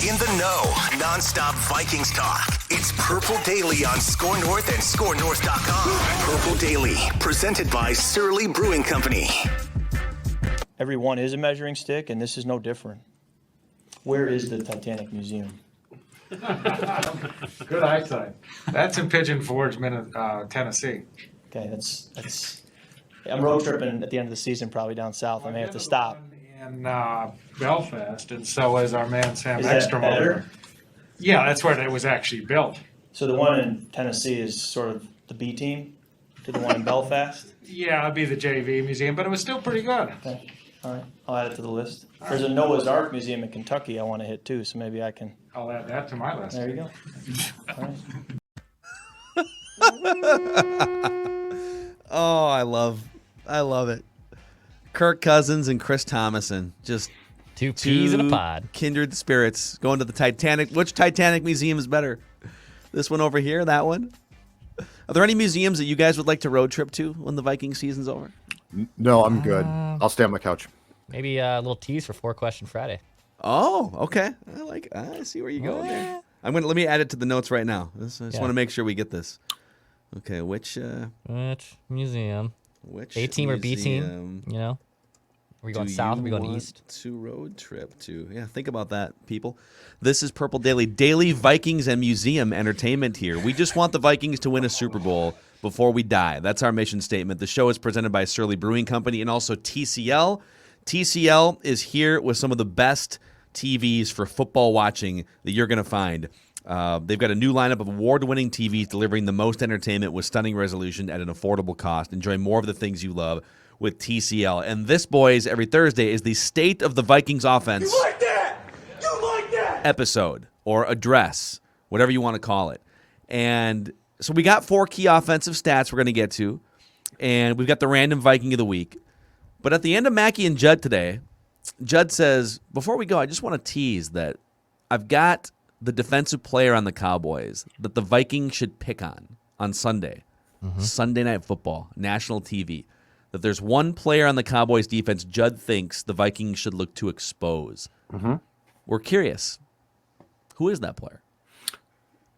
In the know, nonstop Vikings talk. It's Purple Daily on Score North and ScoreNorth.com. Purple Daily, presented by Surly Brewing Company. Every one is a measuring stick, and this is no different. Where is the Titanic Museum? Good eyesight. That's in Pigeon Forge, Tennessee. Okay, that's. I'm road tripping at the end of the season, probably down south. I may have to stop. In Belfast, and so is our man Sam Is that Ekstrom over better? there. Yeah, that's where it was actually built. So the one in Tennessee is sort of the B team to the one in Belfast? Yeah, it'd be the JV museum, but it was still pretty good. Okay, all right, I'll add it to the list. There's a Noah's Ark Museum in Kentucky I want to hit too, so maybe I can. I'll add that to my list. There you go. All right. Oh, I love it. Kirk Cousins and Chris Thomason, just Two peas in a pod. kindred spirits going to the Titanic. Which Titanic museum is better? This one over here, that one? Are there any museums that you guys would like to road trip to when the Viking season's over? No, I'm good. I'll stay on my couch. Maybe a little tease for 4-Question Friday. Oh, okay. I see where you're going there. Let me add it to the notes right now. I just want to make sure we get this. Okay, which museum? Which A team or B team? museum You know? Are we going do south? Are you we going want east? to road trip to? Yeah, think about that, people. This is Purple Daily. Daily Vikings and museum entertainment here. We just want the Vikings to win a Super Bowl before we die. That's our mission statement. The show is presented by Surly Brewing Company and also TCL. TCL is here with some of the best TVs for football watching that you're going to find. They've got a new lineup of award-winning TVs delivering the most entertainment with stunning resolution at an affordable cost. Enjoy more of the things you love with TCL. And this, boys, every Thursday is the State of the Vikings Offense. You like that? You like that? Episode or address, whatever you want to call it. And so we got 4 key offensive stats we're going to get to, and we've got the Random Viking of the Week. But at the end of Mackey and Judd today, Judd says, before we go, I just want to tease that I've got the defensive player on the Cowboys that the Vikings should pick on Sunday. Sunday Night Football, national TV. That there's one player on the Cowboys defense Judd thinks the Vikings should look to expose. We're curious. Who is that player?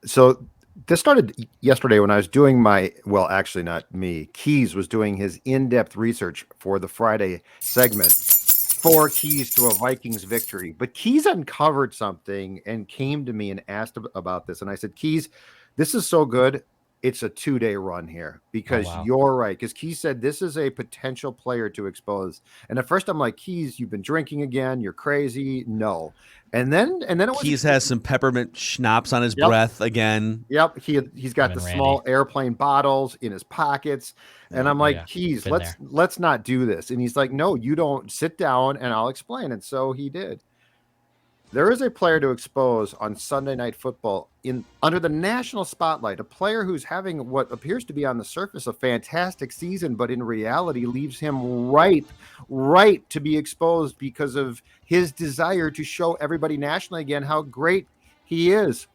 So this started yesterday when I was doing actually not me. Keys was doing his in-depth research for the Friday segment. 4 keys to a Vikings victory. But Keys uncovered something and came to me and asked about this. And I said, Keys, this is so good. It's a 2-day run here because you're right. Because Keys said this is a potential player to expose. And at first I'm like, Keys, you've been drinking again. You're crazy. No. And then it was Keys has some peppermint schnapps on his breath again. Yep. He's got the small airplane bottles in his pockets. And I'm like, Keys, let's not do this. And he's like, no, you don't. Sit down and I'll explain. And so he did. There is a player to expose on Sunday Night Football under the national spotlight, a player who's having what appears to be on the surface a fantastic season, but in reality leaves him ripe to be exposed because of his desire to show everybody nationally again how great he is.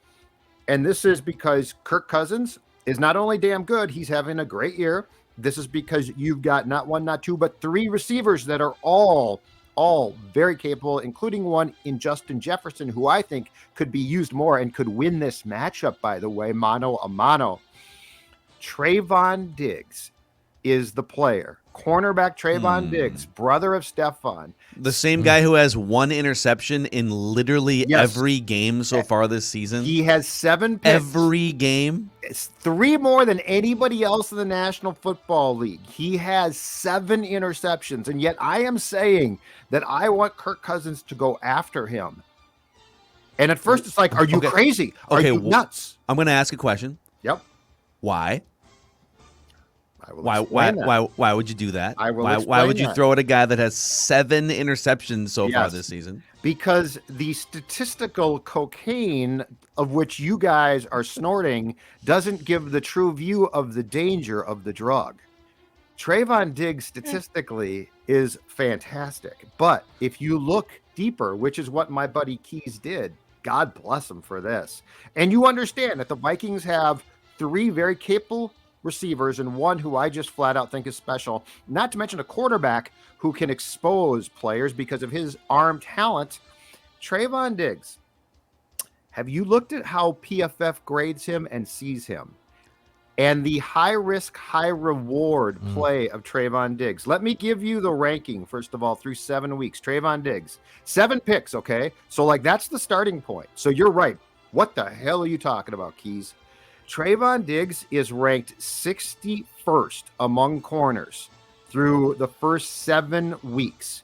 And this is because Kirk Cousins is not only damn good, he's having a great year. This is because you've got not 1, not 2, but 3 receivers that are all very capable, including one in Justin Jefferson, who I think could be used more and could win this matchup, by the way, mano a mano. Trevon Diggs is the player. Cornerback Trevon Diggs, brother of Stephon. The same guy who has 1 interception in literally every game so far this season. He has 7 picks. Every game. It's 3 more than anybody else in the National Football League. He has 7 interceptions, and yet I am saying that I want Kirk Cousins to go after him. And at first it's like, are you crazy? Are you nuts? I'm going to ask a question. Yep. Why? Why would you do that? Why would you throw at a guy that has 7 interceptions so far this season? Because the statistical cocaine of which you guys are snorting doesn't give the true view of the danger of the drug. Trevon Diggs statistically is fantastic. But if you look deeper, which is what my buddy Keys did, God bless him for this. And you understand that the Vikings have 3 very capable receivers and 1 who I just flat out think is special, not to mention a quarterback who can expose players because of his arm talent. Trevon Diggs Have you looked at how PFF grades him and sees him? And the high risk, high reward play of Trevon Diggs. Let me give you the ranking, first of all, through 7 weeks. Trevon Diggs, 7 picks, okay? So, like, that's the starting point. So you're right. What the hell are you talking about, Keys? Trevon Diggs is ranked 61st among corners through the first 7 weeks.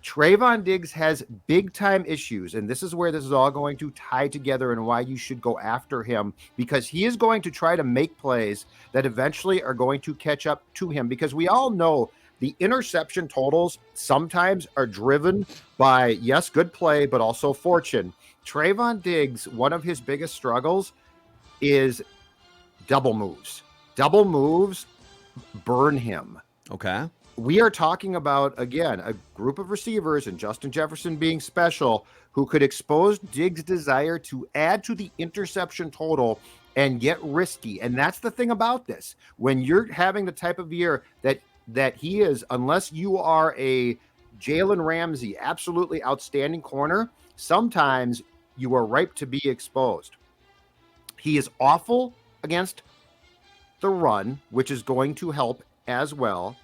Trevon Diggs has big-time issues, and this is where this is all going to tie together and why you should go after him, because he is going to try to make plays that eventually are going to catch up to him, because we all know the interception totals sometimes are driven by, yes, good play, but also fortune. Trevon Diggs, one of his biggest struggles is double moves. Double moves burn him. Okay. We are talking about, again, a group of receivers, and Justin Jefferson being special, who could expose Diggs' desire to add to the interception total and get risky. And that's the thing about this. When you're having the type of year that he is, unless you are a Jalen Ramsey, absolutely outstanding corner, sometimes you are ripe to be exposed. He is awful against the run, which is going to help as well.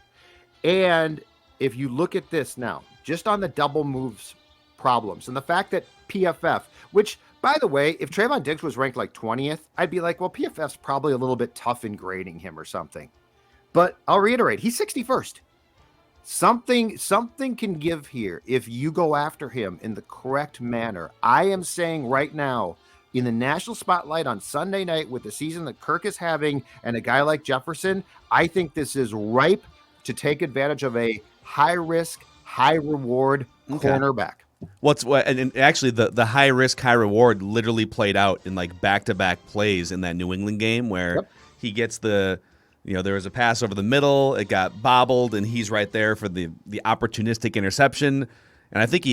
And if you look at this now, just on the double moves problems and the fact that PFF, which, by the way, if Trevon Diggs was ranked like 20th, I'd be like, well, PFF's probably a little bit tough in grading him or something. But I'll reiterate, he's 61st. Something can give here if you go after him in the correct manner. I am saying right now, in the national spotlight on Sunday night with the season that Kirk is having and a guy like Jefferson, I think this is ripe to take advantage of a high risk, high reward cornerback. And actually the high risk, high reward literally played out in like back-to-back plays in that New England game where he gets there was a pass over the middle, it got bobbled, and he's right there for the opportunistic interception. And I think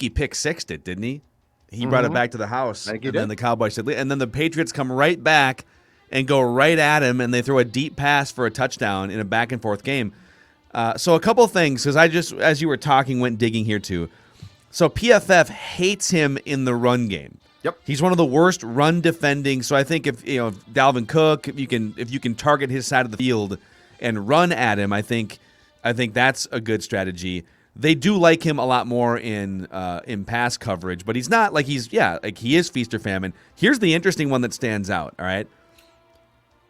he pick-sixed it, didn't he? He brought it back to the house, and then the Cowboys said, and then the Patriots come right back and go right at him, and they throw a deep pass for a touchdown in a back-and-forth game. So a couple things, because I just, as you were talking, went digging here too. So PFF hates him in the run game. Yep, he's one of the worst run defending. So I think if Dalvin Cook, if you can target his side of the field and run at him, I think that's a good strategy. They do like him a lot more in pass coverage, but he's not like he is feast or famine. Here's the interesting one that stands out. All right,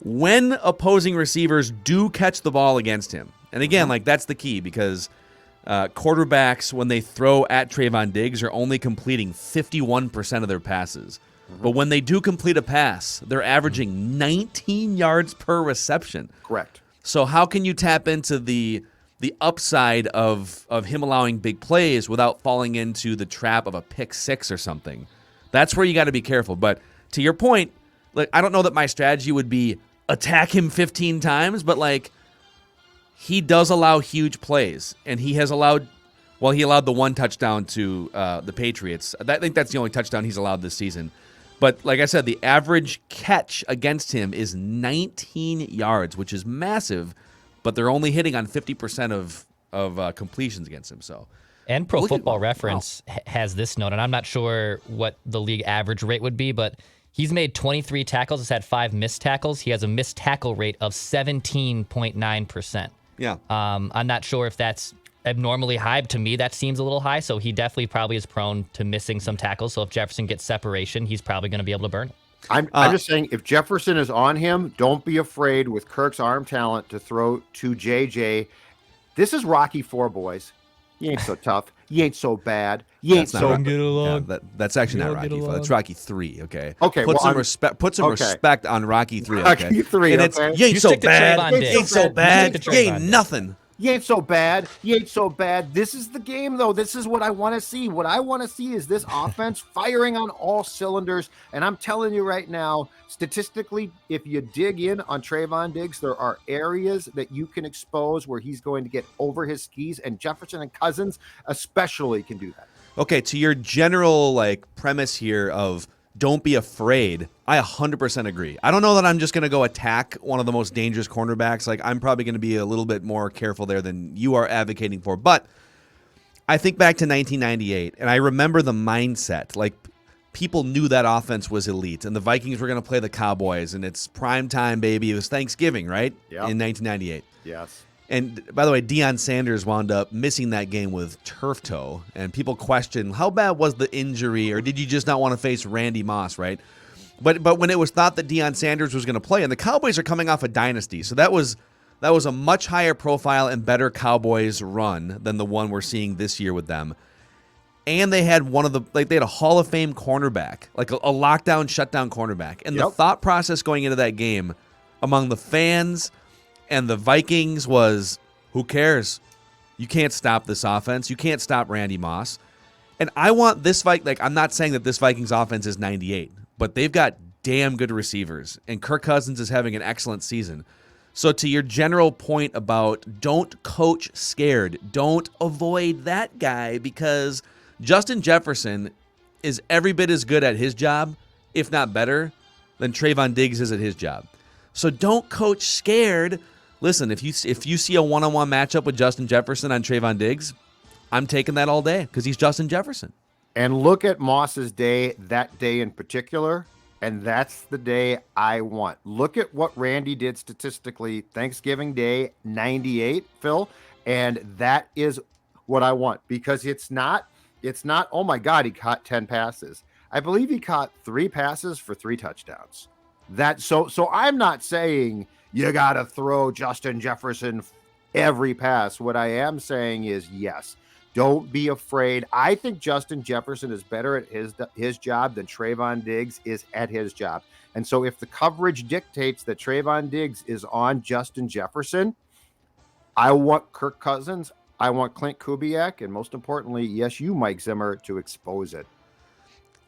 when opposing receivers do catch the ball against him. And again, like that's the key, because quarterbacks, when they throw at Trevon Diggs, are only completing 51% of their passes. But when they do complete a pass, they're averaging 19 yards per reception. Correct. So how can you tap into the upside of him allowing big plays without falling into the trap of a pick six or something? That's where you got to be careful. But to your point, like I don't know that my strategy would be attack him 15 times, but like, he does allow huge plays, and he allowed the one touchdown to the Patriots. I think that's the only touchdown he's allowed this season. But like I said, the average catch against him is 19 yards, which is massive, but they're only hitting on 50% of completions against him. So, and Pro Football Reference has this note, and I'm not sure what the league average rate would be, but he's made 23 tackles. He's had 5 missed tackles. He has a missed tackle rate of 17.9%. Yeah. I'm not sure if that's abnormally high. To me, that seems a little high. So he definitely probably is prone to missing some tackles. So if Jefferson gets separation, he's probably going to be able to burn it. I'm just saying, if Jefferson is on him, don't be afraid with Kirk's arm talent to throw to JJ. This is Rocky 4, boys. You ain't so tough. You ain't so bad. You ain't so get along. Yeah, that's actually not Rocky 4. That's Rocky 3. Okay. Okay. Put some respect on Rocky 3. Okay? Rocky 3. And okay. It's, you ain't so bad. You ain't so bad. You ain't nothing. You ain't so bad. You ain't so bad. This is the game, though. This is what I want to see. What I want to see is this offense firing on all cylinders. And I'm telling you right now, statistically, if you dig in on Trevon Diggs, there are areas that you can expose where he's going to get over his skis, and Jefferson and Cousins especially can do that. Okay, to your general premise here of don't be afraid, I 100% agree. I don't know that I'm just going to go attack one of the most dangerous cornerbacks. I'm probably going to be a little bit more careful there than you are advocating for. But I think back to 1998, and I remember the mindset. people knew that offense was elite, and the Vikings were going to play the Cowboys, and it's prime time, baby. It was Thanksgiving, right? Yep. In 1998. Yes. And by the way, Deion Sanders wound up missing that game with turf toe, and people question how bad was the injury, or did you just not want to face Randy Moss, right? But when it was thought that Deion Sanders was going to play, and the Cowboys are coming off a dynasty, so that was a much higher profile and better Cowboys run than the one we're seeing this year with them. And they had they had a Hall of Fame cornerback, like a lockdown, shutdown cornerback. And the thought process going into that game among the fans and the Vikings was, who cares? You can't stop this offense. You can't stop Randy Moss. And I want this I'm not saying that this Vikings offense is 98, but they've got damn good receivers. And Kirk Cousins is having an excellent season. So to your general point about don't coach scared, don't avoid that guy, because Justin Jefferson is every bit as good at his job, if not better, than Trevon Diggs is at his job. So don't coach scared. Listen, if you see a one-on-one matchup with Justin Jefferson on Trevon Diggs, I'm taking that all day because he's Justin Jefferson. And look at Moss's day, that day in particular, and that's the day I want. Look at what Randy did statistically Thanksgiving Day 98, Phil, and that is what I want, because it's not, oh my God, he caught 10 passes. I believe he caught 3 passes for 3 touchdowns. So I'm not saying you got to throw Justin Jefferson every pass. What I am saying is, yes, don't be afraid. I think Justin Jefferson is better at his job than Trevon Diggs is at his job. And so if the coverage dictates that Trevon Diggs is on Justin Jefferson, I want Kirk Cousins, I want Clint Kubiak, and most importantly, yes, you, Mike Zimmer, to expose it.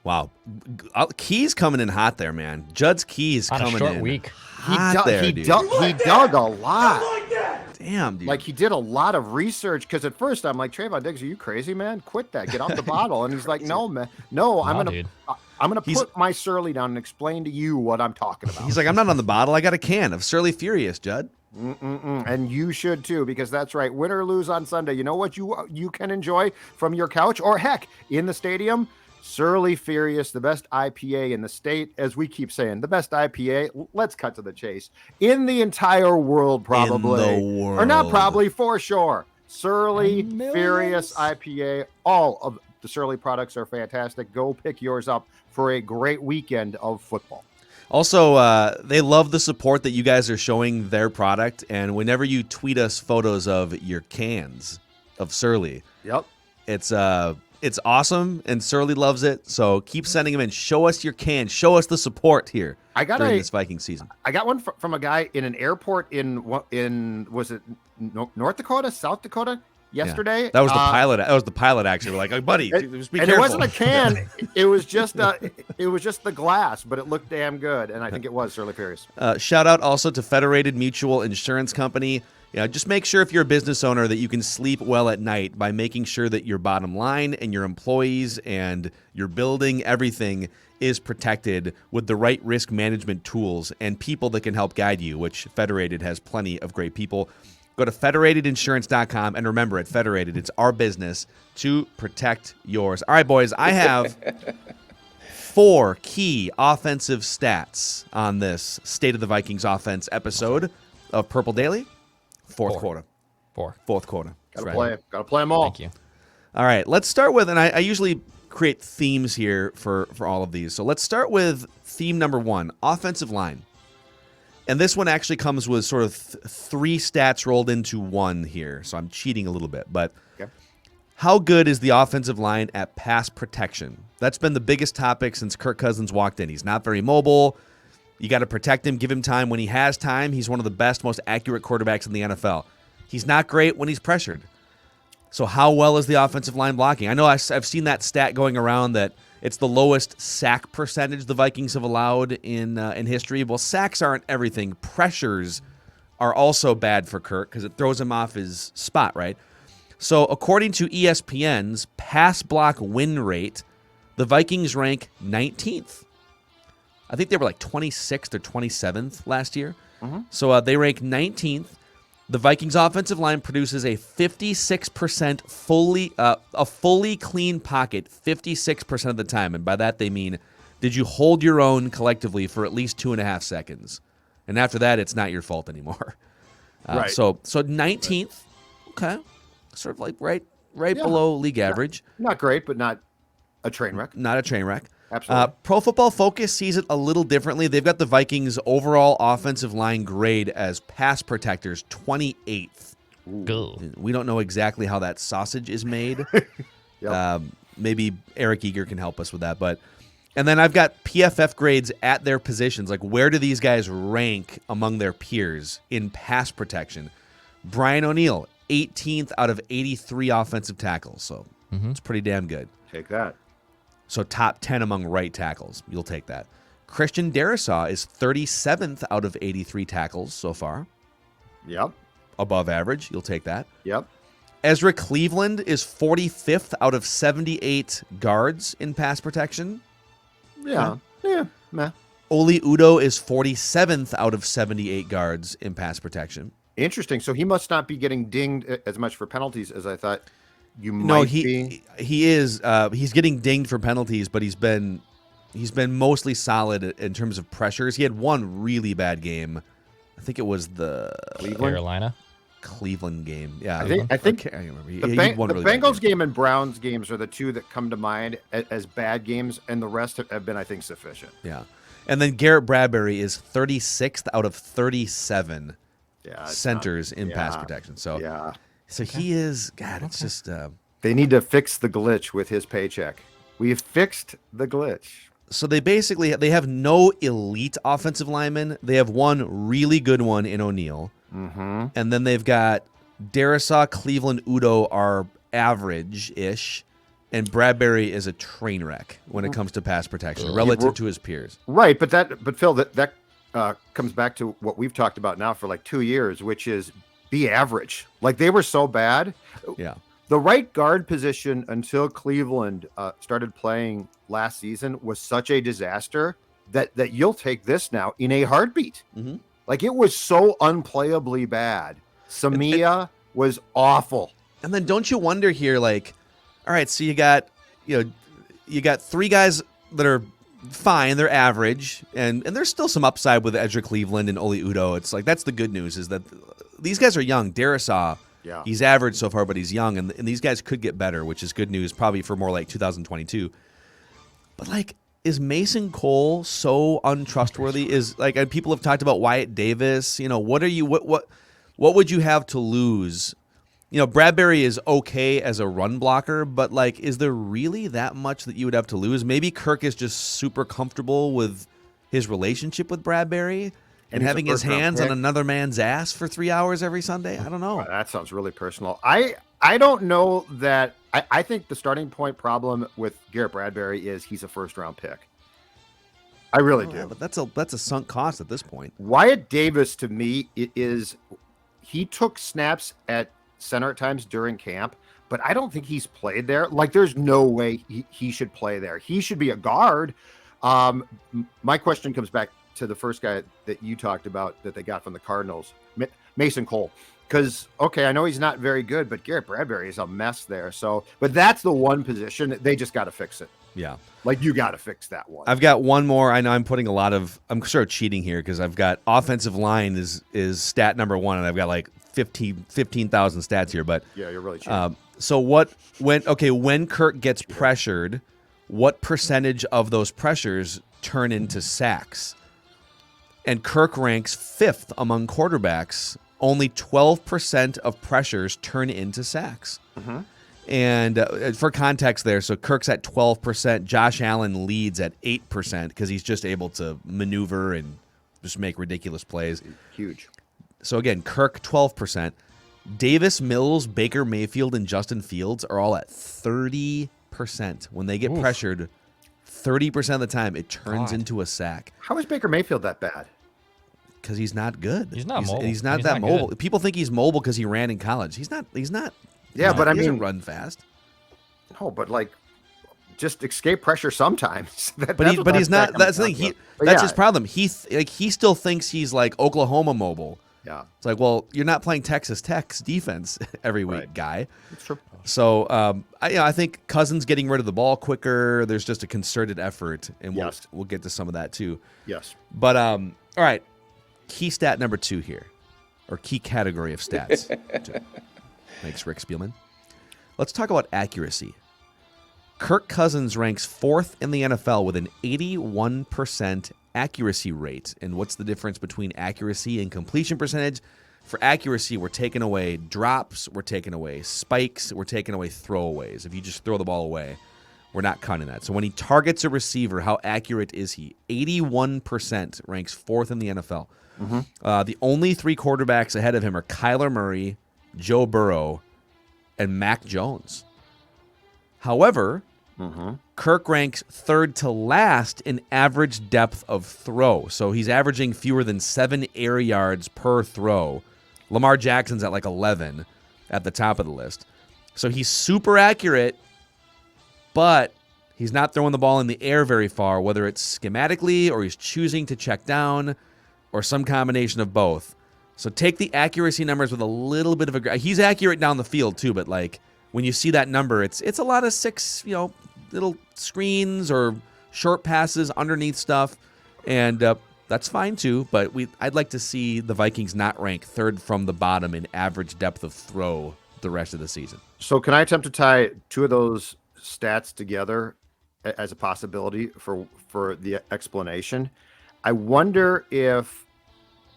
Wow. Key's coming in hot there, man. Judd's Key's coming in. On a short week. He dug a lot. Damn, dude. Like, he did a lot of research, because at first I'm like, Trevon Diggs, are you crazy, man? Quit that. Get off the bottle. And he's like, no, man. No, I'm gonna put my Surly down and explain to you what I'm talking about. He's like, I'm not on the bottle. I got a can of Surly Furious, Judd. And you should too, because that's right. Win or lose on Sunday. You know what you can enjoy from your couch, or heck, in the stadium? Surly Furious, the best IPA in the state, as we keep saying, the best IPA. Let's cut to the chase. In the entire world, probably. In the world. Or not probably, for sure. Surly Furious IPA. All of the Surly products are fantastic. Go pick yours up for a great weekend of football. Also, they love the support that you guys are showing their product. And whenever you tweet us photos of your cans of Surly, it's awesome, and Surly loves it. So keep sending them in. Show us your can. Show us the support here during this Viking season. I got one from a guy in an airport in was it North Dakota, South Dakota yesterday? Yeah. That was the pilot. That was the pilot. Actually, we're like, buddy, just be careful. It wasn't a can. It was just the glass, but it looked damn good, and I think it was Surly Furious. Shout out also to Federated Mutual Insurance Company. Just make sure if you're a business owner that you can sleep well at night by making sure that your bottom line and your employees and your building, everything is protected with the right risk management tools and people that can help guide you, which Federated has plenty of great people. Go to federatedinsurance.com, and remember, at Federated, it's our business to protect yours. All right, boys, I have 4 key offensive stats on this State of the Vikings offense episode of Purple Daily. Fourth quarter. Gotta play them all. Thank you. All right, let's start with, and I usually create themes here for all of these. So let's start with theme number 1, offensive line. And this one actually comes with sort of 3 stats rolled into one here. So I'm cheating a little bit. But how good is the offensive line at pass protection? That's been the biggest topic since Kirk Cousins walked in. He's not very mobile. You got to protect him, give him time. When he has time, he's one of the best, most accurate quarterbacks in the NFL. He's not great when he's pressured. So how well is the offensive line blocking? I know I've seen that stat going around that it's the lowest sack percentage the Vikings have allowed in history. Well, sacks aren't everything. Pressures are also bad for Kirk because it throws him off his spot, right? So according to ESPN's pass block win rate, the Vikings rank 19th. I think they were like 26th or 27th last year. So they rank 19th. The Vikings offensive line produces a 56% fully clean pocket 56% of the time. And by that they mean, did you hold your own collectively for at least 2.5 seconds? And after that, it's not your fault anymore. Right. So 19th, okay, sort of like right below league average. Not great, but not a train wreck. Not a train wreck. Absolutely. Pro Football Focus sees it a little differently. They've got the Vikings' overall offensive line grade as pass protectors 28th. Ooh. We don't know exactly how that sausage is made. Yep. Maybe Eric Eager can help us with that. And then I've got PFF grades at their positions. Like, where do these guys rank among their peers in pass protection? Brian O'Neill, 18th out of 83 offensive tackles. So it's pretty damn good. Take that. So top 10 among right tackles. You'll take that. Christian Darrisaw is 37th out of 83 tackles so far. Yep. Above average. You'll take that. Yep. Ezra Cleveland is 45th out of 78 guards in pass protection. Yeah. Yeah. Meh. Oli Udoh is 47th out of 78 guards in pass protection. Interesting. So he must not be getting dinged as much for penalties as I thought you might be. He is. He's getting dinged for penalties, but he's been mostly solid in terms of pressures. He had one really bad game. I think it was the Cleveland game. Yeah, I think I can't remember. The Bengals game and Browns games are the two that come to mind as bad games, and the rest have been, I think, sufficient. Yeah. And then Garrett Bradbury is 36th out of 37 centers in pass protection. So he is, God, it's just... they need to fix the glitch with his paycheck. We've fixed the glitch. So they have no elite offensive linemen. They have one really good one in O'Neill. Mm-hmm. And then they've got Darrisaw, Cleveland, Udoh are average-ish. And Bradbury is a train wreck when it comes to pass protection relative to his peers. Right, but Phil, that comes back to what we've talked about now for like 2 years, which is be average. Like, they were so bad. Yeah. The right guard position until Cleveland started playing last season was such a disaster that you'll take this now in a heartbeat. Mm-hmm. Like, it was so unplayably bad. Samia was awful. And then don't you wonder here, like, all right, so you got three guys that are fine, they're average, and there's still some upside with Ezra Cleveland and Oli Udoh. It's like, that's the good news, is that these guys are young. Darrisaw, he's average so far, but he's young, and these guys could get better, which is good news, probably for more like 2022. But like, is Mason Cole so untrustworthy? Is like, and people have talked about Wyatt Davis. What would you have to lose? Bradbury is okay as a run blocker, but like, is there really that much that you would have to lose? Maybe Kirk is just super comfortable with his relationship with Bradbury and having his hands on another man's ass for 3 hours every Sunday. I don't know. That sounds really personal. I don't know that. I think the starting point problem with Garrett Bradbury is he's a first-round pick. I really do. But that's a sunk cost at this point. Wyatt Davis, to me, he took snaps at center at times during camp, but I don't think he's played there. Like, there's no way he should play there. He should be a guard. My question comes back to the first guy that you talked about that they got from the Cardinals, Mason Cole. Because, okay, I know he's not very good, but Garrett Bradbury is a mess there. So, but that's the one position they just got to fix it. Yeah. Like, you got to fix that one. I've got one more. I know I'm putting I'm sort of cheating here because I've got offensive line is stat number one, and I've got like 15,000 stats here. But yeah, you're really cheating. So when Kirk gets pressured, what percentage of those pressures turn into sacks? And Kirk ranks 5th among quarterbacks. Only 12% of pressures turn into sacks. Mm-hmm. And for context there, so Kirk's at 12%. Josh Allen leads at 8% because he's just able to maneuver and just make ridiculous plays. Huge. So again, Kirk 12%. Davis Mills, Baker Mayfield, and Justin Fields are all at 30%. When they get pressured, 30% of the time, it turns into a sack. How is Baker Mayfield that bad? Because he's not good. He's not mobile. He's not that mobile. Good. People think he's mobile because he ran in college. He's not. Yeah, but I mean, he doesn't run fast. No, but like, just escape pressure sometimes. But he's not. That's the thing. That's his problem. He still thinks he's like Oklahoma mobile. Yeah. It's like, well, you're not playing Texas Tech's defense every week, guy. It's true. So I think Cousins getting rid of the ball quicker. There's just a concerted effort, and we'll get to some of that too. Yes. But all right, key stat number 2 here, or key category of stats. Thanks, Rick Spielman. Let's talk about accuracy. Kirk Cousins ranks 4th in the NFL with an 81% accuracy rate. And what's the difference between accuracy and completion percentage? For accuracy, we're taking away drops, we're taking away spikes, we're taking away throwaways. If you just throw the ball away, we're not counting that. So when he targets a receiver, how accurate is he? 81% ranks 4th in the NFL. The only 3 quarterbacks ahead of him are Kyler Murray, Joe Burrow, and Mac Jones. However, Kirk ranks 3rd to last in average depth of throw. So he's averaging fewer than 7 air yards per throw. Lamar Jackson's at like 11 at the top of the list. So he's super accurate, but he's not throwing the ball in the air very far, whether it's schematically or he's choosing to check down or some combination of both. So take the accuracy numbers with a little bit of a... He's accurate down the field too, but like when you see that number, it's a lot of 6, little screens or short passes underneath stuff, and that's fine too. But I'd like to see the Vikings not rank 3rd from the bottom in average depth of throw the rest of the season. So can I attempt to tie 2 of those stats together as a possibility for the explanation? I wonder if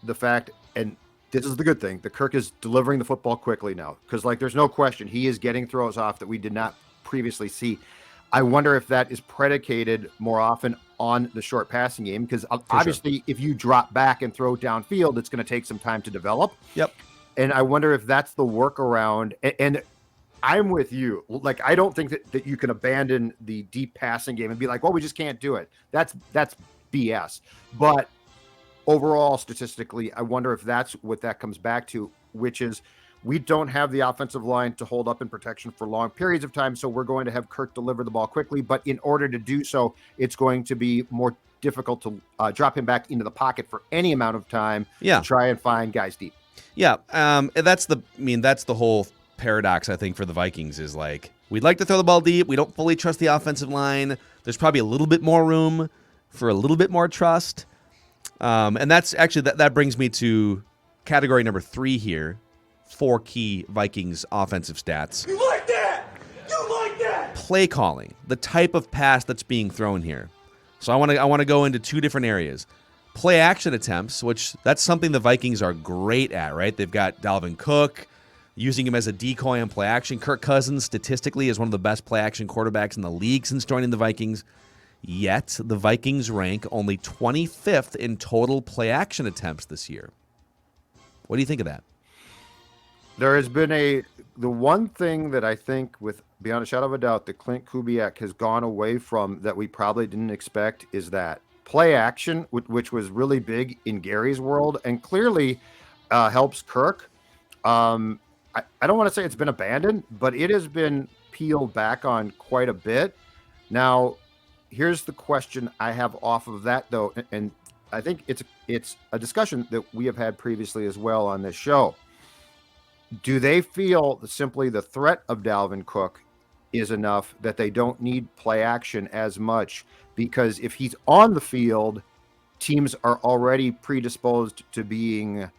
the fact, and this is the good thing, that Kirk is delivering the football quickly now, because there's no question he is getting throws off that we did not previously see. I wonder if that is predicated more often on the short passing game, because obviously if you drop back and throw downfield, it's going to take some time to develop. Yep. And I wonder if that's the workaround. And I'm with you. I don't think that you can abandon the deep passing game and be like, well, we just can't do it. That's BS. But overall, statistically, I wonder if that's what that comes back to, which is we don't have the offensive line to hold up in protection for long periods of time, so we're going to have Kirk deliver the ball quickly. But in order to do so, it's going to be more difficult to drop him back into the pocket for any amount of time to try and find guys deep. Yeah, that's the whole paradox, I think, for the Vikings is we'd like to throw the ball deep. We don't fully trust the offensive line. There's probably a little bit more room for a little bit more trust. And that's actually, that brings me to category number 3 here. 4 key Vikings offensive stats. You like that? You like that? Play calling, the type of pass that's being thrown here. So I want to go into 2 different areas. Play action attempts, which that's something the Vikings are great at, right? They've got Dalvin Cook, using him as a decoy on play action. Kirk Cousins, statistically, is one of the best play action quarterbacks in the league since joining the Vikings. Yet, the Vikings rank only 25th in total play action attempts this year. What do you think of that? There has been the one thing that I think, with beyond a shadow of a doubt, that Clint Kubiak has gone away from that we probably didn't expect is that play action, which was really big in Gary's world and clearly helps Kirk. I don't want to say it's been abandoned, but it has been peeled back on quite a bit. Now, here's the question I have off of that, though, and I think it's a discussion that we have had previously as well on this show. Do they feel that simply the threat of Dalvin Cook is enough that they don't need play action as much? Because if he's on the field, teams are already predisposed to being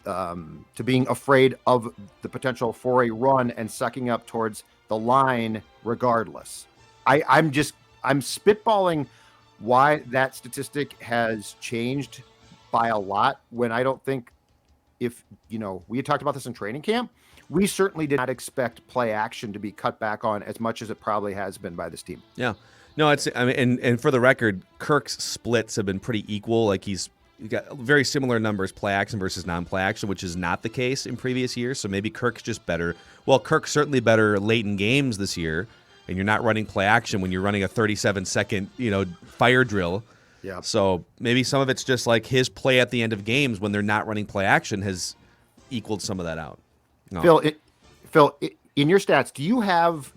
afraid of the potential for a run and sucking up towards the line regardless. I'm spitballing why that statistic has changed by a lot, when I don't think, if we had talked about this in training camp, we certainly did not expect play action to be cut back on as much as it probably has been by this team. Yeah. No, and for the record, Kirk's splits have been pretty equal. He's got very similar numbers, play action versus non-play action, which is not the case in previous years. So maybe Kirk's just better. Well, Kirk's certainly better late in games this year, and you're not running play action when you're running a 37-second, fire drill. Yeah. So maybe some of it's just his play at the end of games when they're not running play action has equaled some of that out. No. Phil, in your stats, do you have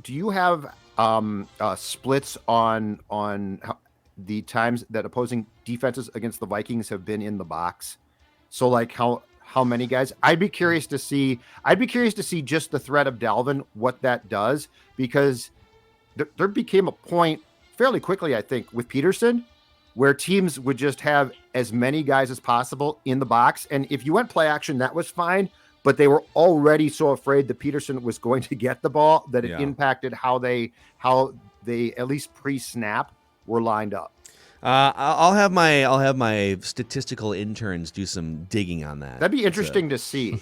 splits on the times that opposing defenses against the Vikings have been in the box? So how how many guys. I'd be curious to see just the threat of Dalvin, what that does, because there became a point fairly quickly, I think, with Peterson, where teams would just have as many guys as possible in the box. And if you went play action, that was fine. But they were already so afraid that Peterson was going to get the ball that it impacted how they at least pre-snap were lined up. I'll have my statistical interns do some digging on that. That'd be interesting to see.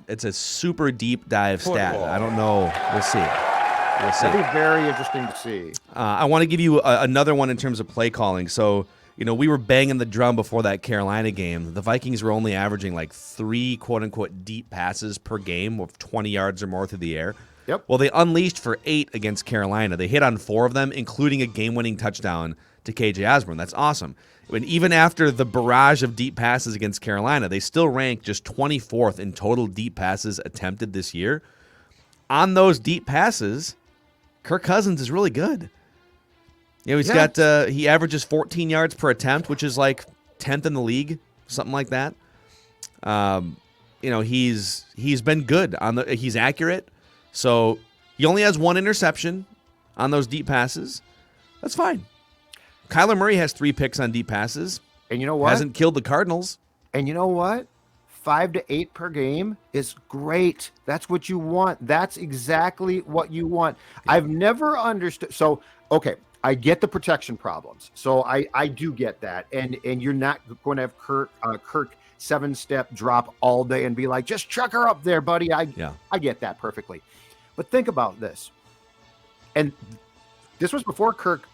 It's a super deep dive stat. I don't know. We'll see. That'd be very interesting to see. I want to give you another one in terms of play calling. So, we were banging the drum before that Carolina game. The Vikings were only averaging like 3 quote-unquote deep passes per game of 20 yards or more through the air. Yep. Well, they unleashed for 8 against Carolina. They hit on 4 of them, including a game-winning touchdown to KJ Osborn. That's awesome. And even after the barrage of deep passes against Carolina, they still rank just 24th in total deep passes attempted this year. On those deep passes, Kirk Cousins is really good. He's got he averages 14 yards per attempt, which is like 10th in the league, something like that. He's been good he's accurate. So he only has 1 interception on those deep passes. That's fine. Kyler Murray has 3 picks on deep passes. And you know what? Hasn't killed the Cardinals. And you know what? 5 to 8 per game is great. That's what you want. That's exactly what you want. I've never understood. So, okay, I get the protection problems. So I do get that. And you're not going to have Kirk 7-step drop all day and be like, just chuck her up there, buddy. I get that perfectly. But think about this. And this was before Kirk,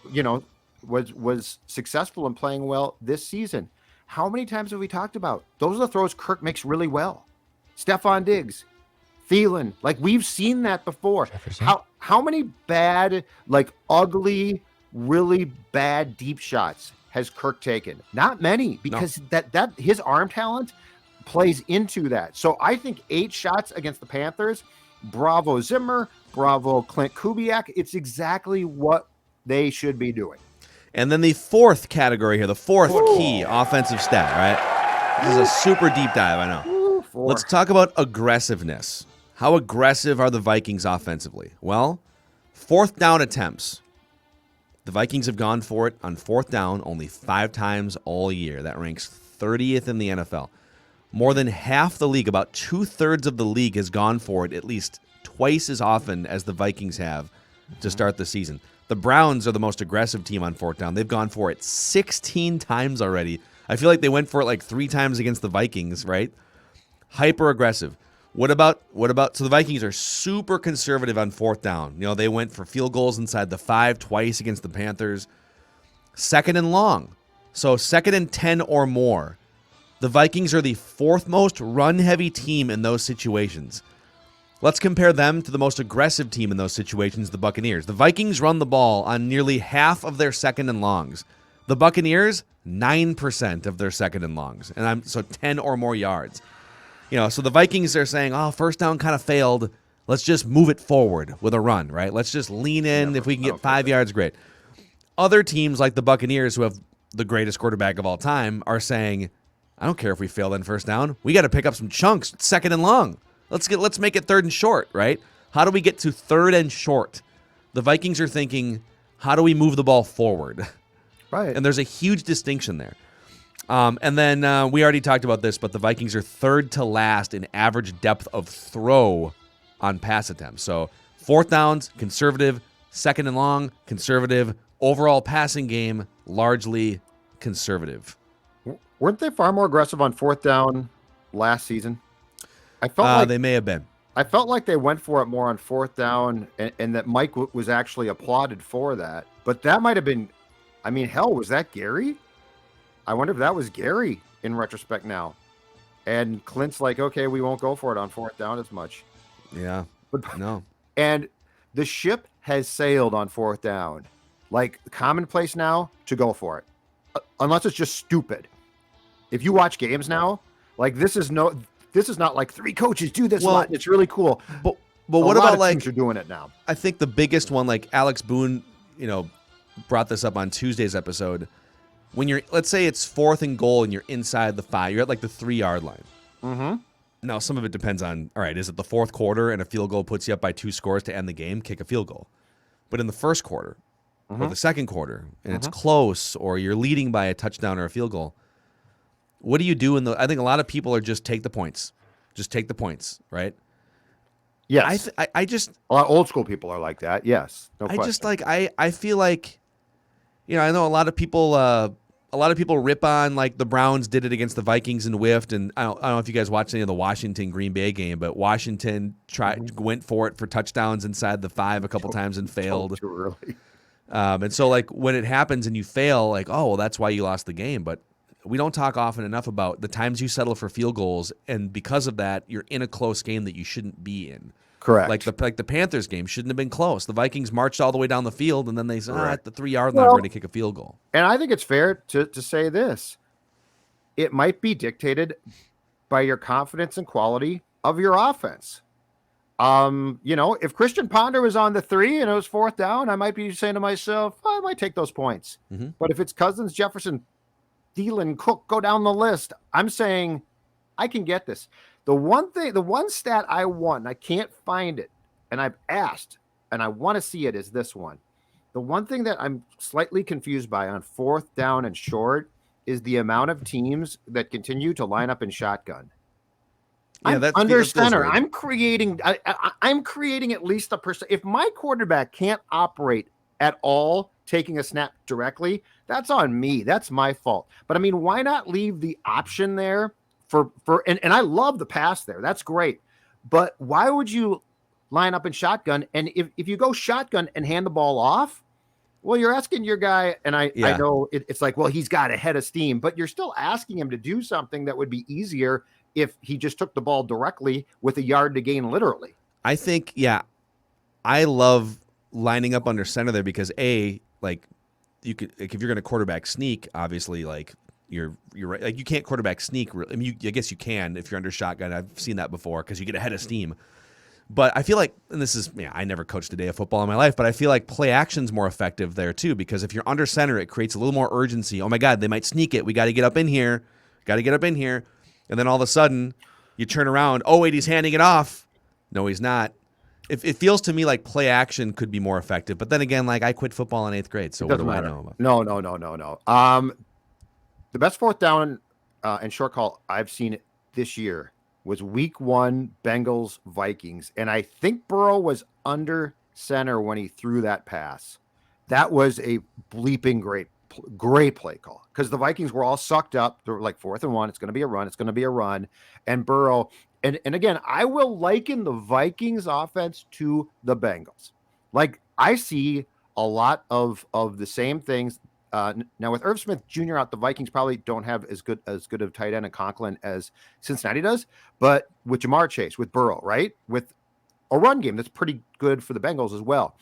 was successful in playing well this season. How many times have we talked about? Those are the throws Kirk makes really well. Trevon Diggs, Thielen, like we've seen that before. Jefferson. How many bad, like ugly, really bad deep shots has Kirk taken? Not many, because that his arm talent plays into that. So I think 8 shots against the Panthers, bravo Zimmer, bravo Clint Kubiak. It's exactly what they should be doing. And then the 4th category here, the 4th key offensive stat, right? This is a super deep dive, I know. Let's talk about aggressiveness. How aggressive are the Vikings offensively? Well, 4th down attempts. The Vikings have gone for it on 4th down only 5 times all year. That ranks 30th in the NFL. More than half the league, about 2/3 of the league, has gone for it at least twice as often as the Vikings have to start the season. The Browns are the most aggressive team on 4th down. They've gone for it 16 times already. I feel like they went for it like 3 times against the Vikings, right? Hyper aggressive. What about so the Vikings are super conservative on 4th down. They went for field goals inside the 5 twice against the Panthers. 2nd and long. So 2nd and 10 or more. The Vikings are the 4th most run-heavy team in those situations. Let's compare them to the most aggressive team in those situations, the Buccaneers. The Vikings run the ball on nearly half of their 2nd and longs. The Buccaneers, 9% of their 2nd and longs, and so 10 or more yards. So the Vikings are saying, "Oh, 1st down kind of failed. Let's just move it forward with a run, right? Let's just lean in. If we can get 5 yards, great." Other teams like the Buccaneers, who have the greatest quarterback of all time, are saying, "I don't care if we fail on 1st down. We got to pick up some chunks, 2nd and long. Let's make it 3rd and short, right? How do we get to 3rd and short?" The Vikings are thinking, how do we move the ball forward? Right. And there's a huge distinction there. And then we already talked about this, but the Vikings are 3rd to last in average depth of throw on pass attempts. So 4th downs, conservative. 2nd and long, conservative. Overall passing game, largely conservative. Weren't they far more aggressive on 4th down last season? I felt like they may have been. I felt like they went for it more on 4th down, and that Mike was actually applauded for that. But that might have been, was that Gary? I wonder if that was Gary in retrospect now. And Clint's like, okay, we won't go for it on 4th down as much. Yeah. But no. And the ship has sailed on 4th down. Like, commonplace now to go for it. Unless it's just stupid. If you watch games now, like this is not like 3 coaches do this a lot. It's really cool. But what about like teams are doing it now? I think the biggest one, like Alex Boone, brought this up on Tuesday's episode. When let's say it's 4th and goal and you're inside the 5, you're at like the 3-yard line. Mm-hmm. Now, some of it depends on, all right, is it the fourth quarter and a field goal puts you up by 2 scores to end the game? Kick a field goal. But in the first quarter or the second quarter, and it's close, or you're leading by a touchdown or a field goal, what do you do I think a lot of people are just take the points. Just take the points, right? Yes. I just a lot of old school people are like that. Yes. No I question. just like I feel like, I know a lot of people rip on like the Browns did it against the Vikings and whiffed, and I don't know if you guys watched any of the Washington Green Bay game, but Washington went for it for touchdowns inside the 5 a couple times and failed. Too early. And so like when it happens and you fail, like, oh, well, that's why you lost the game. But we don't talk often enough about the times you settle for field goals, and because of that, you're in a close game that you shouldn't be in. Correct. Like the Panthers game shouldn't have been close. The Vikings marched all the way down the field, and then they said, at the 3-yard line, we're going to kick a field goal. And I think it's fair to say this. It might be dictated by your confidence and quality of your offense. If Christian Ponder was on the 3 and it was 4th down, I might be saying to myself, I might take those points. Mm-hmm. But if it's Cousins, Jefferson, Thielen, Cook, go down the list, I'm saying I can get this. The one stat I want, I can't find it, and I've asked, and I want to see it, is this one. The one thing that I'm slightly confused by on 4th down and short is the amount of teams that continue to line up in shotgun. Yeah, I'm under center. I'm creating at least a percent. If my quarterback can't operate at all, taking a snap directly, that's on me. That's my fault. But I mean, why not leave the option there and I love the pass there. That's great. But why would you line up in shotgun? And if you go shotgun and hand the ball off, well, you're asking your guy, and I know it's like, well, he's got a head of steam, but you're still asking him to do something that would be easier if he just took the ball directly with a yard to gain, literally. I think, I love lining up under center there because like you could, like, if you're going to quarterback sneak, obviously, like you're right. Like you can't quarterback sneak. I mean, I guess you can if you're under shotgun. I've seen that before because you get a head of steam. But I feel like, and this is, I never coached a day of football in my life, but I feel like play action's more effective there too, because if you're under center, it creates a little more urgency. Oh my God, they might sneak it. We got to get up in here. And then all of a sudden you turn around. Oh wait, he's handing it off. No, he's not. It feels to me like play action could be more effective. But then again, like I quit football in 8th grade. So what do I know about? No. The best 4th down and short call I've seen this year was week 1 Bengals Vikings. And I think Burrow was under center when he threw that pass. That was a bleeping great play call because the Vikings were all sucked up. They were like 4th and 1. It's going to be a run. And Burrow, and again, I will liken the Vikings offense to the Bengals. Like I see a lot of the same things. Now with Irv Smith Jr. out, the Vikings probably don't have as good of tight end and Conklin as Cincinnati does, but with Jamar Chase, with Burrow, right? With a run game that's pretty good for the Bengals as well.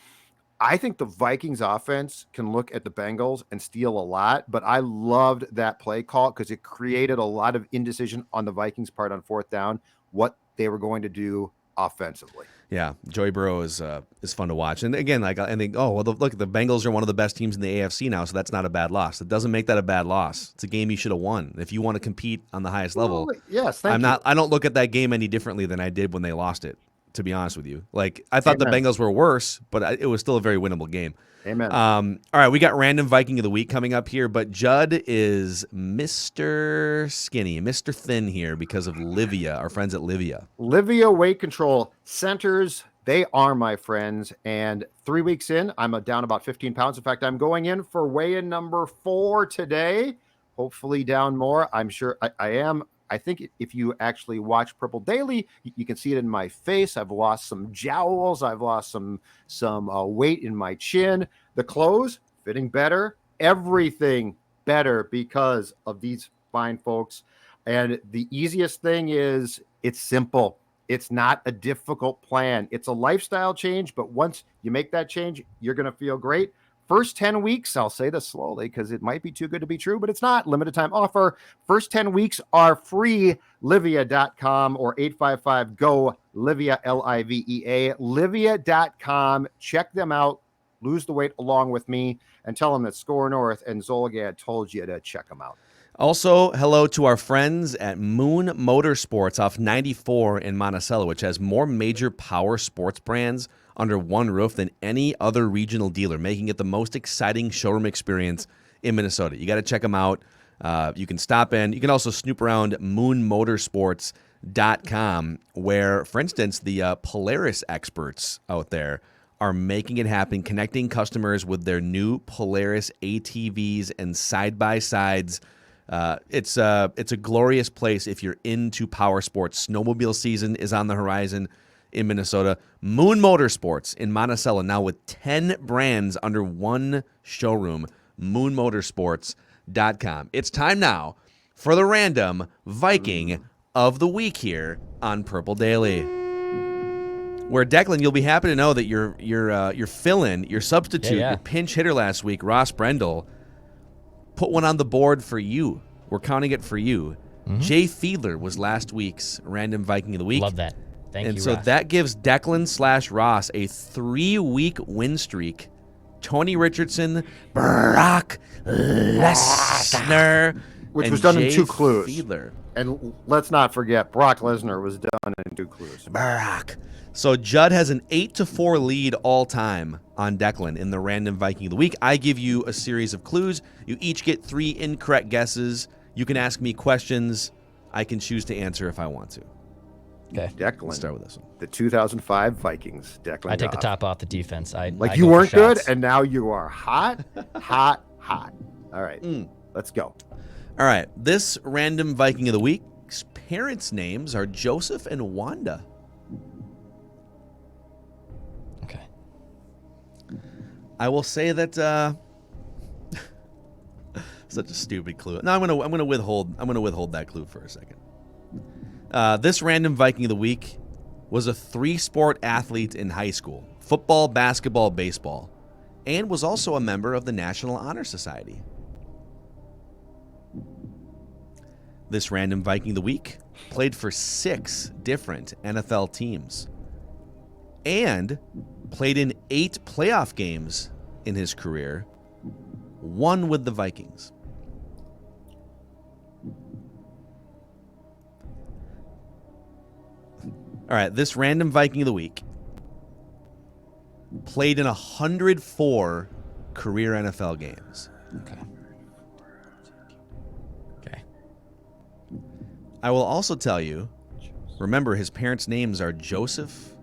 I think the Vikings offense can look at the Bengals and steal a lot, but I loved that play call because it created a lot of indecision on the Vikings part on 4th down, what they were going to do offensively. Yeah, Joey Burrow is fun to watch. And again, like I think, look, the Bengals are one of the best teams in the AFC now, so that's not a bad loss. It doesn't make that a bad loss. It's a game you should have won. If you want to compete on the highest level, yes, thank you. I don't look at that game any differently than I did when they lost it, to be honest with you. Like I thought the Bengals were worse, but it was still a very winnable game. Amen. All right, we got Random Viking of the Week coming up here, but Judd is Mr. Skinny, Mr. Thin here because of Livia, our friends at Livia. Livia Weight Control Centers, they are my friends, and 3 weeks in, I'm down about 15 pounds. In fact, I'm going in for weigh-in number 4 today, hopefully down more. I'm sure I am. I think if you actually watch Purple Daily, you can see it in my face. I've lost some jowls. I've lost some weight in my chin. The clothes fitting better. Everything better because of these fine folks. And the easiest thing is it's simple. It's not a difficult plan. It's a lifestyle change, but once you make that change, you're going to feel great. First 10 weeks, I'll say this slowly because it might be too good to be true, but it's not. Limited time offer. First 10 weeks are free. Livia.com or 855-GO-LIVIA, Livea. Livia.com. Check them out. Lose the weight along with me and tell them that Score North and Zolgad told you to check them out. Also, hello to our friends at Moon Motorsports off 94 in Monticello, which has more major power sports brands under one roof than any other regional dealer, making it the most exciting showroom experience in Minnesota. You got to check them out. You can stop in. You can also snoop around moonmotorsports.com, where, for instance, the Polaris experts out there are making it happen, connecting customers with their new Polaris ATVs and side-by-sides. It's a glorious place if you're into power sports. Snowmobile season is on the horizon in Minnesota. Moon Motorsports in Monticello, now with 10 brands under one showroom, moonmotorsports.com. It's time now for the Random Viking of the Week here on Purple Daily. Where, Declan, you'll be happy to know that your fill-in, your substitute, your pinch hitter last week, Ross Brendel, put one on the board for you. We're counting it for you. Jay Fiedler was last week's Random Viking of the Week. Love that. Thank you, And so Ross. that gives Declan/Ross a 3-week win streak. Tony Richardson, Brock Lesnar, which and was done Jay in 2 clues. Fiedler. And let's not forget, Brock Lesnar was done in 2 clues. Brock. So Judd has an 8-4 lead all time on Declan in the Random Viking of the Week. I give you a series of clues. You each get 3 incorrect guesses. You can ask me questions. I can choose to answer if I want to. Okay. Declan. Let's start with this one. The 2005 Vikings. Declan. I take the Goff. top off the defense. I you go for weren't good, shots. and now you are hot, hot, hot. All right, let's go. All right. This Random Viking of the Week's parents' names are Joseph and Wanda. Okay. I will say that such a stupid clue. No, I'm gonna withhold that clue for a second. This Random Viking of the Week was a 3-sport athlete in high school: football, basketball, baseball, and was also a member of the National Honor Society. This Random Viking of the Week played for 6 different NFL teams and played in 8 playoff games in his career, 1 with the Vikings. All right, this Random Viking of the Week played in 104 career NFL games. Okay. I will also tell you, remember, his parents' names are Joseph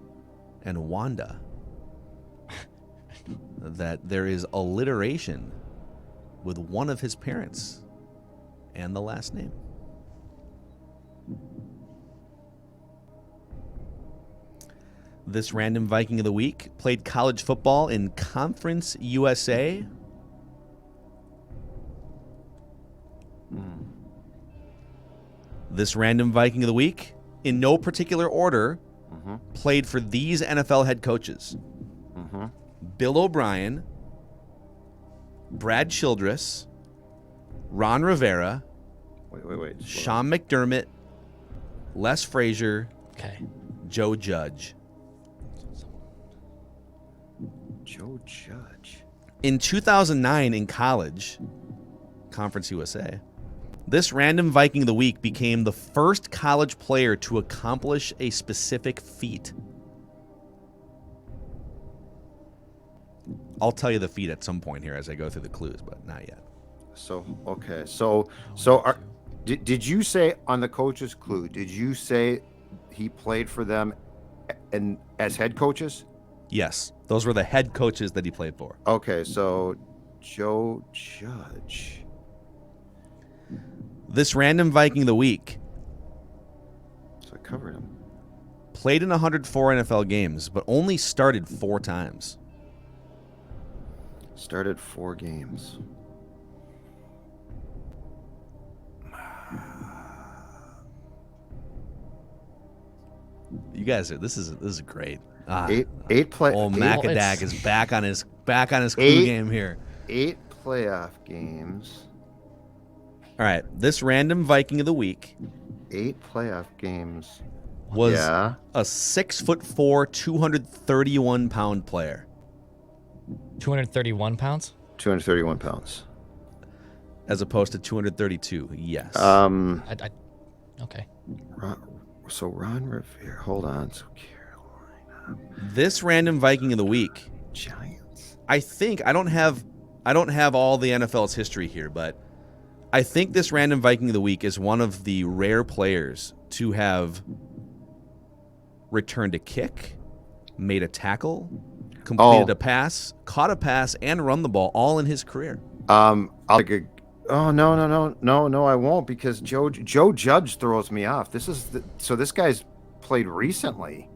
and Wanda. That there is alliteration with one of his parents and the last name. This Random Viking of the Week played college football in Conference USA. This Random Viking of the Week, in no particular order, played for these NFL head coaches: Bill O'Brien, Brad Childress, Ron Rivera, Sean McDermott, Les Frazier, Joe Judge. Joe Judge. In 2009 in college, Conference USA, this Random Viking of the Week became the first college player to accomplish a specific feat. I'll tell you the feat at some point here as I go through the clues, but not yet. So, okay. Did you say on the coach's clue, did you say he played for them and as head coaches? Yes, those were the head coaches that he played for. Okay, so Joe Judge. This Random Viking of the Week So I covered him. played in 104 NFL games, but only started 4 times. Started 4 games. You guys are this is great. Eight play. Old eight- Macadac is back on his clue game here. 8 playoff games. All right, this Random Viking of the Week 8 playoff games. was Yeah. a 6'4", 231-pound player. 231 pounds? 231 pounds. as opposed to 232. Yes. Okay. So Ron Rivera. Hold on. So Carolina. This Random Viking of the Week. Giants. I think I don't have all the NFL's history here, but I think this Random Viking of the Week is one of the rare players to have returned a kick, made a tackle, completed a pass, caught a pass, and run the ball all in his career. No, I won't, because Joe Judge throws me off. This guy's played recently.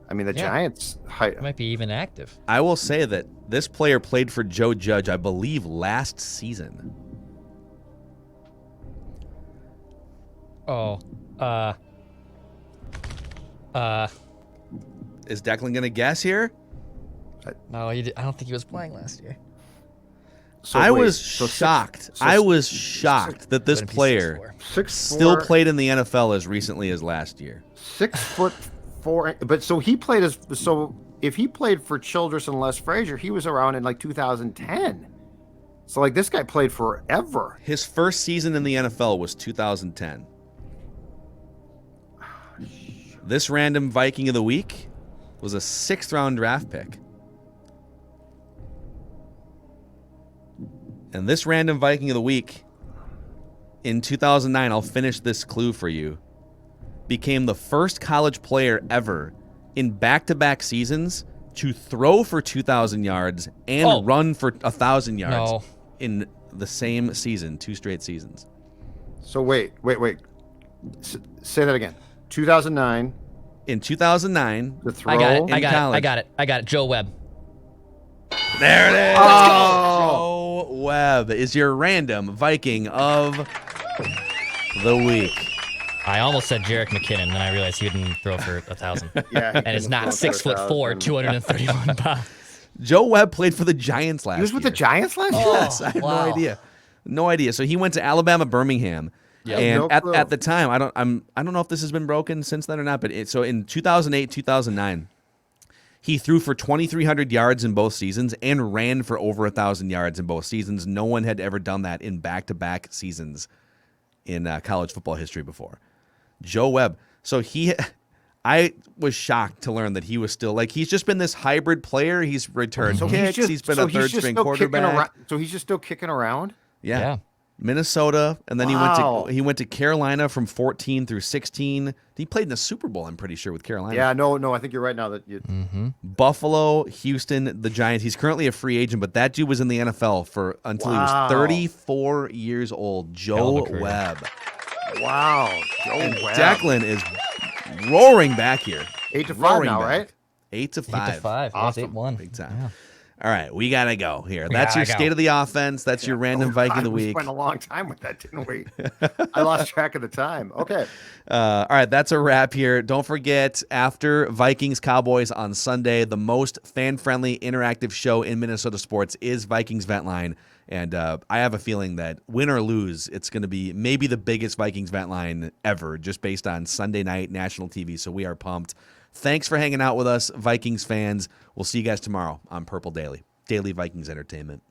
I mean, the Giants might be even active. I will say that this player played for Joe Judge, I believe, last season. Is Declan going to guess here? No, I don't think he was playing last year. I was shocked that this player still played in the NFL as recently as last year. 6'4", but so he played if he played for Childress and Les Frazier, he was around in like 2010. So like this guy played forever. His first season in the NFL was 2010. This Random Viking of the Week was a 6th-round draft pick. And this Random Viking of the Week, in 2009, I'll finish this clue for you, became the first college player ever in back-to-back seasons to throw for 2,000 yards and run for 1,000 yards in the same season, 2 straight seasons. So wait. Say that again. 2009. In 2009, the throw. I got it. Joe Webb. There it is. Joe Webb is your Random Viking of the Week. I almost said Jerick McKinnon, then I realized he didn't throw for 1,000. Yeah, and is not 6'4", 231 pounds. Joe Webb played for the Giants last year. He was with the Giants last year? Yes, I have no idea. So he went to Alabama Birmingham. And at the time, I don't know if this has been broken since then or not, but so in 2008, 2009, he threw for 2,300 yards in both seasons and ran for over 1,000 yards in both seasons. No one had ever done that in back-to-back seasons in college football history before. Joe Webb. So I was shocked to learn that he was still, like, he's just been this hybrid player. He's returned kicks. He's been a third-string quarterback. So he's just still kicking around? Yeah. Minnesota, and then he went to Carolina from 14 through 16. He played in the Super Bowl, I'm pretty sure, with Carolina. Yeah, no, I think you're right now that you. Buffalo, Houston, the Giants. He's currently a free agent, but that dude was in the NFL until he was 34 years old. Joe Webb. Wow, Joe Webb. Declan is roaring back here. 8-5 now, right? 8-5. 8-5. Awesome. 8-1. Big time. Yeah. All right, we got to go here. That's your state of the offense. That's your Random Viking of the Week. We spent a long time with that, didn't we? I lost track of the time. Okay. All right, that's a wrap here. Don't forget, after Vikings Cowboys on Sunday, the most fan-friendly interactive show in Minnesota sports is Vikings Vent Line. And I have a feeling that win or lose, it's going to be maybe the biggest Vikings Vent Line ever, just based on Sunday night national TV. So we are pumped. Thanks for hanging out with us, Vikings fans. We'll see you guys tomorrow on Purple Daily Vikings Entertainment.